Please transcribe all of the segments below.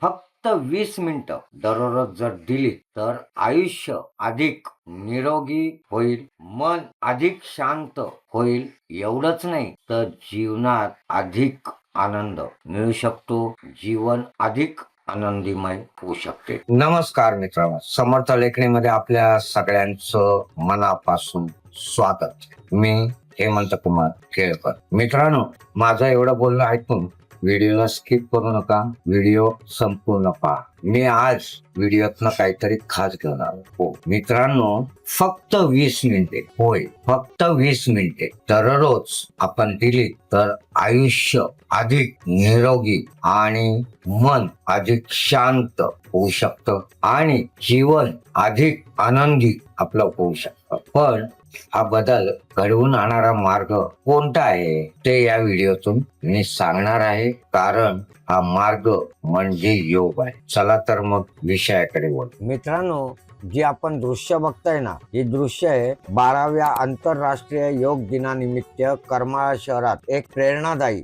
फक्त 20 मिनिटं दररोज जर दिली तर आयुष्य अधिक निरोगी होईल, मन अधिक शांत होईल. एवढंच नाही तर जीवनात अधिक आनंद मिळू शकतो, जीवन अधिक आनंदीमय होऊ शकते. नमस्कार मित्रांनो, समर्थ लेखणीमध्ये आपल्या सगळ्यांचं मनापासून स्वागत. मी हेमंत कुमार केळकर. मित्रांनो, माझं एवढं बोलणं ऐकून व्हिडिओला स्किप करू नका, व्हिडिओ संपूर्ण पहा. मी आज व्हिडिओतनं काहीतरी खास घेऊन आलो. हो मित्रांनो, फक्त 20 मिनिटे, होय फक्त 20 मिनिटे दररोज आपण दिली तर आयुष्य अधिक निरोगी आणि मन अधिक शांत होऊ शकतं आणि जीवन अधिक आनंदी आपलं होऊ शकतं. पण हा बदल घडवून आणणारा मार्ग कोणता आहे ते या व्हिडिओतून मी सांगणार आहे, कारण हा मार्ग म्हणजे योग आहे. चला तर मग विषयाकडे बोल. मित्रांनो, जी आपण दृश्य बघताय ना, ही दृश्य आहे 12व्या आंतरराष्ट्रीय योग दिनानिमित्त करमाळा शहरात एक प्रेरणादायी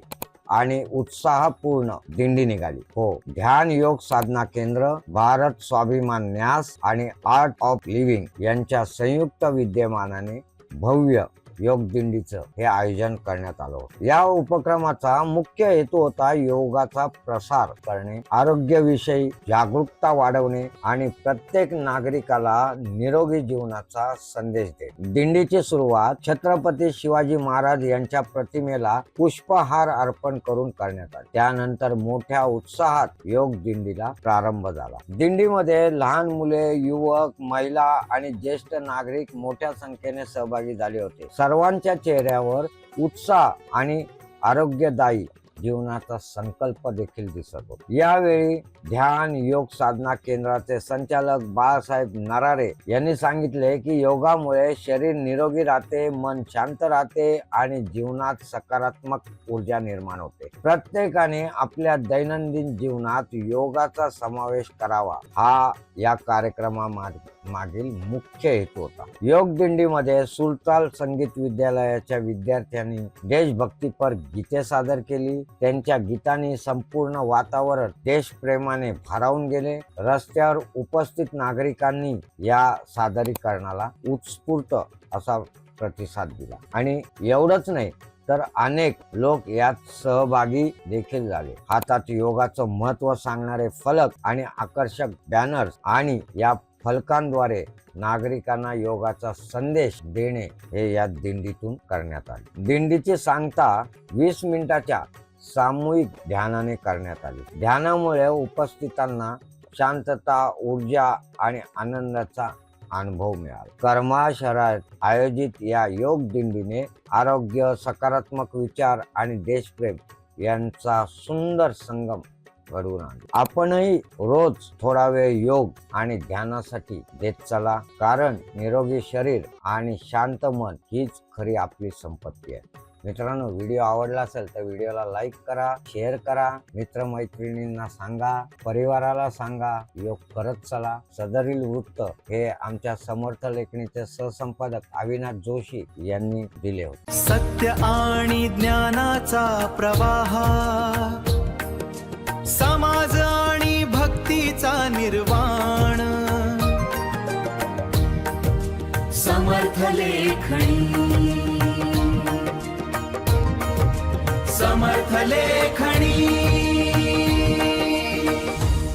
आणि उत्साहपूर्ण दिंडी निघाली. हो, ध्यान योग साधना केंद्र, भारत स्वाभिमान न्यास आणि आर्ट ऑफ लिव्हिंग यांच्या संयुक्त विद्यमानाने भव्य योग दिंडीचं हे आयोजन करण्यात आलं होतं. या उपक्रमाचा मुख्य हेतू होता योगाचा प्रसार करणे, आरोग्याविषयी जागरूकता वाढवणे आणि प्रत्येक नागरिकाला निरोगी जीवनाचा संदेश देणे. दिंडीची सुरुवात छत्रपती शिवाजी महाराज यांच्या प्रतिमेला पुष्पहार अर्पण करून करण्यात आली. त्यानंतर मोठ्या उत्साहात योग दिंडीला प्रारंभ झाला. दिंडीमध्ये लहान मुले, युवक, महिला आणि ज्येष्ठ नागरिक मोठ्या संख्येने सहभागी झाले होते. सर्वांच्या चेहऱ्यावर उत्साह आणि आरोग्यदायी जीवनाचा संकल्प देखील दिसत होता. यावेळी ध्यान योग साधना केंद्राचे संचालक बाळासाहेब नरारे यांनी सांगितले की योगामुळे शरीर निरोगी राहते, मन शांत राहते आणि जीवनात सकारात्मक ऊर्जा निर्माण होते. प्रत्येकाने आपल्या दैनंदिन जीवनात योगाचा समावेश करावा, हा या कार्यक्रमामागील मुख्य हेतू होता. योग दिंडीमध्ये सुलतान संगीत विद्यालयाच्या विद्यार्थ्यांनी देशभक्तीपर गीते सादर केली. त्यांच्या गीतांनी संपूर्ण वातावरण देशप्रेमाने भारावून गेले. रस्त्यावर उपस्थित नागरिकांनी या सादरीकरणाला उत्स्फूर्त असा प्रतिसाद दिला आणि एवढंच नाही तर अनेक लोक यात सहभागी देखील झाले. हातात योगाचं महत्व सांगणारे फलक आणि आकर्षक बॅनर्स आणि या फलकांद्वारे नागरिकांना योगाचा संदेश देणे हे या दिंडीतून करण्यात आले. दिंडीची सांगता 20 मिनिटाच्या सामूहिक ध्यानाने करण्यात आली. ध्यानामुळे उपस्थितांना शांतता, ऊर्जा आणि आनंदाचा अनुभव मिळाला. करमाळा शहरात आयोजित या योग दिंडीने आरोग्य, सकारात्मक विचार आणि देशप्रेम यांचा सुंदर संगम घडवून आणला. आपणही रोज थोडा वेळ योग आणि ध्यानासाठी देत चला, कारण निरोगी शरीर आणि शांत मन हीच खरी आपली संपत्ती आहे. मित्रांनो, व्हिडिओ आवडला असेल तर व्हिडिओला लाईक करा, शेअर करा, मित्रमैत्रिणींना सांगा, परिवाराला सांगा. योग करत चला. सदरील वृत्त हे आमच्या समर्थ लेखणीचे सहसंपादक अविनाश जोशी यांनी दिले होते. सत्य आणि ज्ञानाचा प्रवाह, समाज आणि भक्तीचा निर्वाण, समर्थ लेखणी, समर्थ लेखणी.